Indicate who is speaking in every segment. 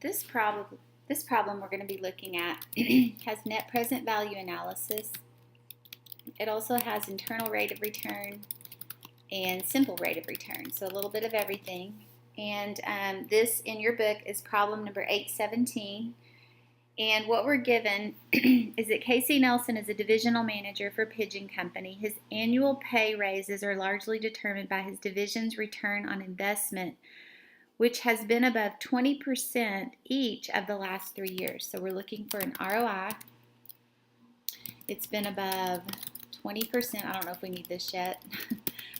Speaker 1: This problem we're going to be looking at has net present value analysis. It also has internal rate of return and simple rate of return, so a little bit of everything. And this in your book is problem number 817. And what we're given is that Casey Nelson is a divisional manager for Pigeon Company. His annual pay raises are largely determined by his division's return on investment, which has been above 20% each of the last 3 years. So we're looking for an ROI. It's been above 20%. I don't know if we need this yet.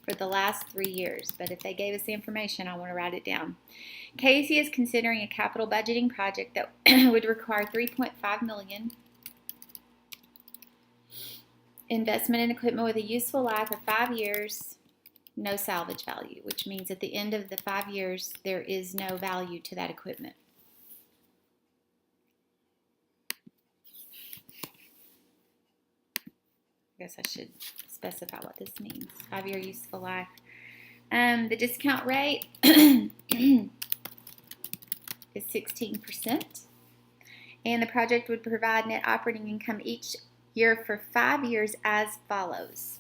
Speaker 1: For the last 3 years, but if they gave us the information, I want to write it down. Casey is considering a capital budgeting project that would require $3.5 million. Investment in equipment with a useful life of 5 years, no salvage value, which means at the end of the 5 years, there is no value to that equipment. I guess I should specify what this means. 5-year useful life. The discount rate is 16%. And the project would provide net operating income each year for 5 years as follows.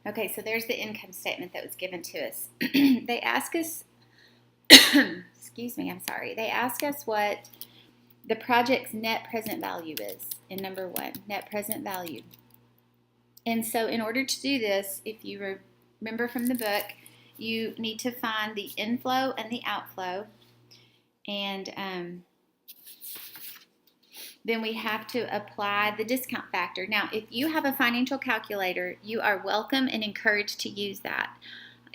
Speaker 1: Okay, so there's the income statement that was given to us. They ask us, excuse me, I'm sorry. They ask us what the project's net present value is in number 1, net present value. And so in order to do this, if you remember from the book, you need to find the inflow and the outflow. And then we have to apply the discount factor. Now, if you have a financial calculator, you are welcome and encouraged to use that.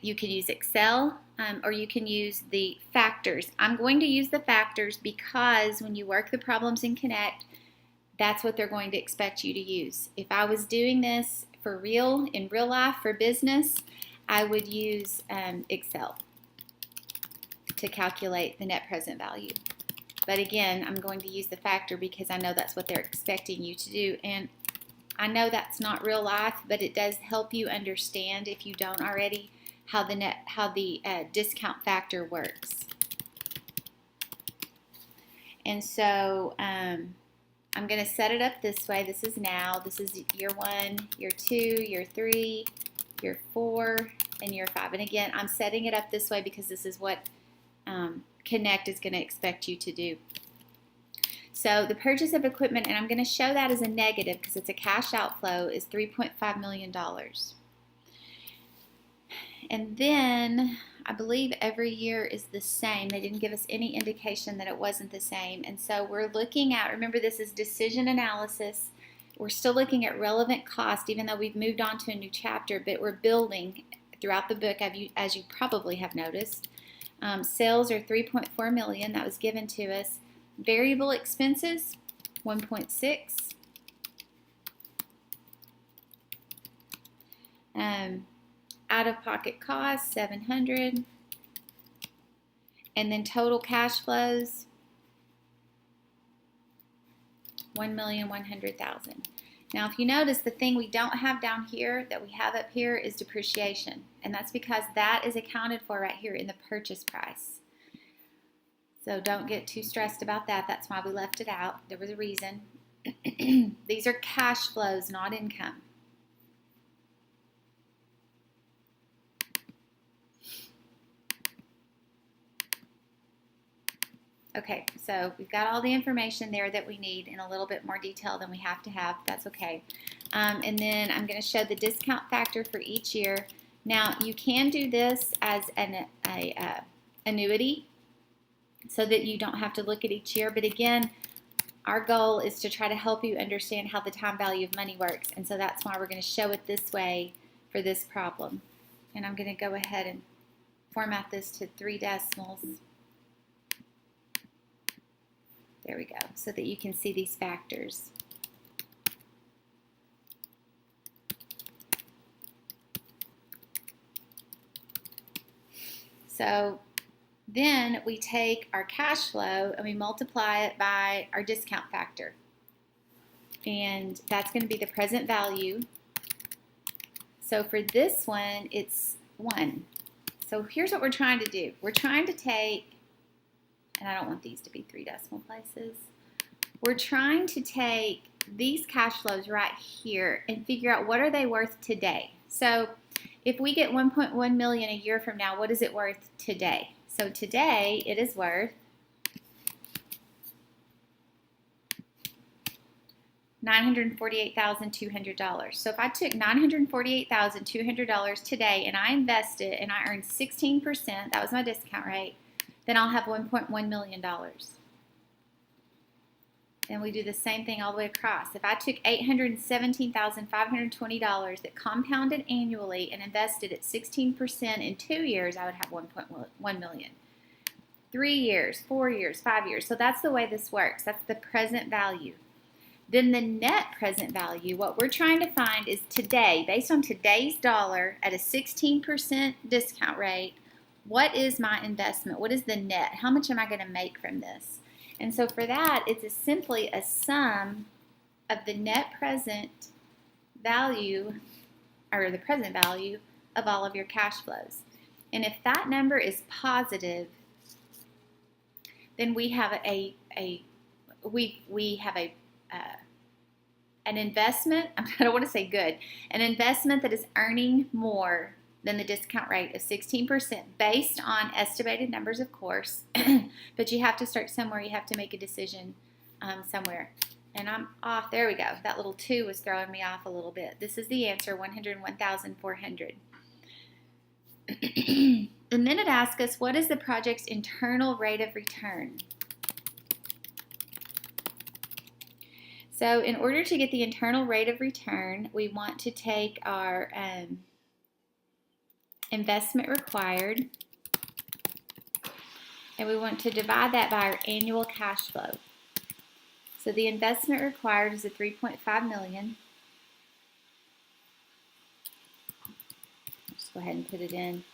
Speaker 1: You can use Excel or you can use the factors. I'm going to use the factors because when you work the problems in Connect, that's what they're going to expect you to use. If I was doing this for real, in real life, for business, I would use Excel to calculate the net present value. But again, I'm going to use the factor because I know that's what they're expecting you to do. And I know that's not real life, but it does help you understand, if you don't already, how the discount factor works. And so I'm going to set it up this way. This is now. This is year 1, year 2, year 3, year 4, and year 5. And again, I'm setting it up this way because this is what Connect is going to expect you to do. So the purchase of equipment, and I'm going to show that as a negative because it's a cash outflow, is $3.5 million. And then I believe every year is the same. They didn't give us any indication that it wasn't the same. And so we're looking at, remember this is decision analysis. We're still looking at relevant cost even though we've moved on to a new chapter, but we're building throughout the book as you probably have noticed. Sales are $3.4 million. That was given to us. Variable expenses, $1.6. Out-of-pocket costs, $700. And then total cash flows, $1,100,000. Now, if you notice, the thing we don't have down here that we have up here is depreciation. And that's because that is accounted for right here in the purchase price. So don't get too stressed about that. That's why we left it out. There was a reason. These are cash flows, not income. Okay, so we've got all the information there that we need in a little bit more detail than we have to have. That's okay. And then I'm going to show the discount factor for each year. Now, you can do this as an annuity so that you don't have to look at each year. But again, our goal is to try to help you understand how the time value of money works. And so that's why we're going to show it this way for this problem. And I'm going to go ahead and format this to 3 decimals. There we go, so that you can see these factors. So then we take our cash flow and we multiply it by our discount factor. And that's going to be the present value. So for this one, it's 1. So here's what we're trying to do. We're trying to take and I don't want these to be 3 decimal places. We're trying to take these cash flows right here and figure out what are they worth today. So if we get 1.1 million a year from now, what is it worth today? So today it is worth $948,200. So if I took $948,200 today and I invest it and I earned 16%, that was my discount rate, then I'll have $1.1 million. And we do the same thing all the way across. If I took $817,520 that compounded annually and invested at 16% in 2 years, I would have $1.1 million. 3 years, 4 years, 5 years. So that's the way this works. That's the present value. Then the net present value, what we're trying to find is today, based on today's dollar at a 16% discount rate, what is my investment? What is the net? How much am I going to make from this? And so for that, it's simply a sum of the net present value, or the present value of all of your cash flows. And if that number is positive, then we have an investment, I don't want to say good, an investment that is earning more than the discount rate of 16% based on estimated numbers, of course, but you have to start somewhere. You have to make a decision somewhere. And I'm off. There we go. That little 2 was throwing me off a little bit. This is the answer, $101,400. And then it asks us, what is the project's internal rate of return? So in order to get the internal rate of return, we want to take our investment required, and we want to divide that by our annual cash flow. So the investment required is a $3.5 million. Just go ahead and put it in.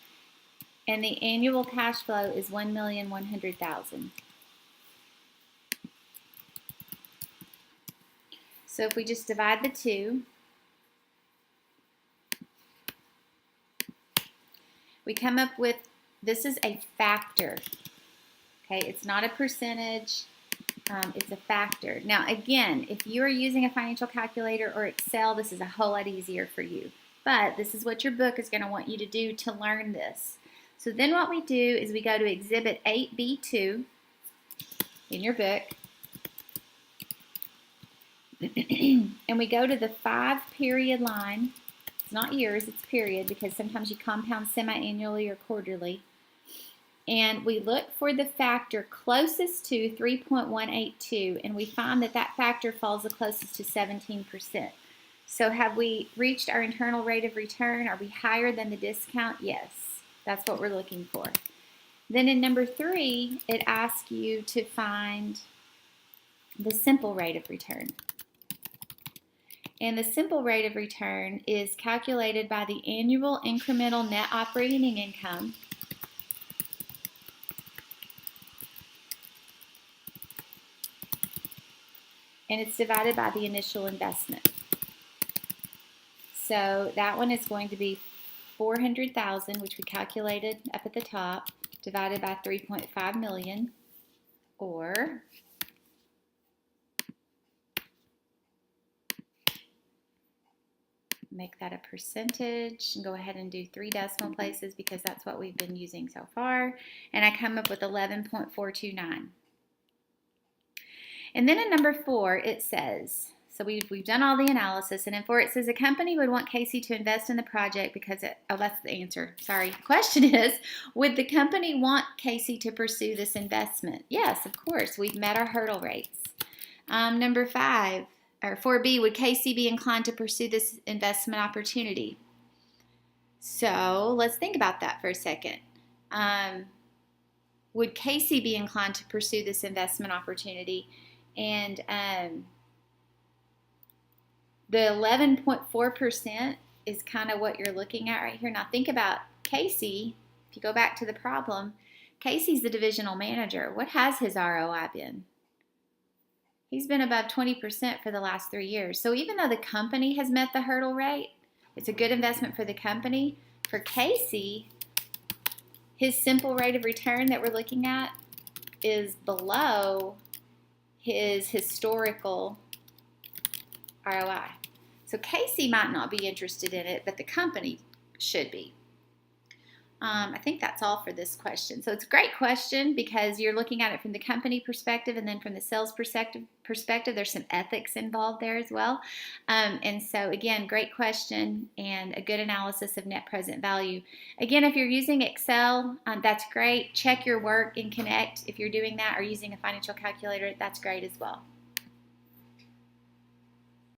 Speaker 1: And the annual cash flow is $1,100,000. So if we just divide the 2, we come up with, this is a factor. Okay, it's not a percentage, it's a factor. Now again, if you are using a financial calculator or Excel, this is a whole lot easier for you. But this is what your book is going to want you to do to learn this. So then what we do is we go to Exhibit 8B2 in your book, and we go to the 5-period line. It's not years, it's period, because sometimes you compound semi-annually or quarterly. And we look for the factor closest to 3.182, and we find that that factor falls the closest to 17%. So have we reached our internal rate of return? Are we higher than the discount? Yes, that's what we're looking for. Then in number 3, it asks you to find the simple rate of return. And the simple rate of return is calculated by the annual incremental net operating income and it's divided by the initial investment. So that one is going to be 400,000, which we calculated up at the top, divided by 3.5 million, or make that a percentage and go ahead and do 3 decimal places because that's what we've been using so far. And I come up with 11.429. And then in number 4, it says, so we've done all the analysis, and in 4 it says a company would want Casey to invest in the project because that's the answer. Sorry. The question is, would the company want Casey to pursue this investment? Yes, of course. We've met our hurdle rates. Number 5. Or 4B, would Casey be inclined to pursue this investment opportunity? So let's think about that for a second. Would Casey be inclined to pursue this investment opportunity? And the 11.4% is kind of what you're looking at right here. Now think about Casey. If you go back to the problem, Casey's the divisional manager. What has his ROI been? He's been above 20% for the last 3 years. So even though the company has met the hurdle rate, it's a good investment for the company. For Casey, his simple rate of return that we're looking at is below his historical ROI. So Casey might not be interested in it, but the company should be. I think that's all for this question. So it's a great question because you're looking at it from the company perspective and then from the sales perspective. There's some ethics involved there as well. And so again, great question and a good analysis of net present value. Again, if you're using Excel, that's great. Check your work in Connect if you're doing that, or using a financial calculator, that's great as well.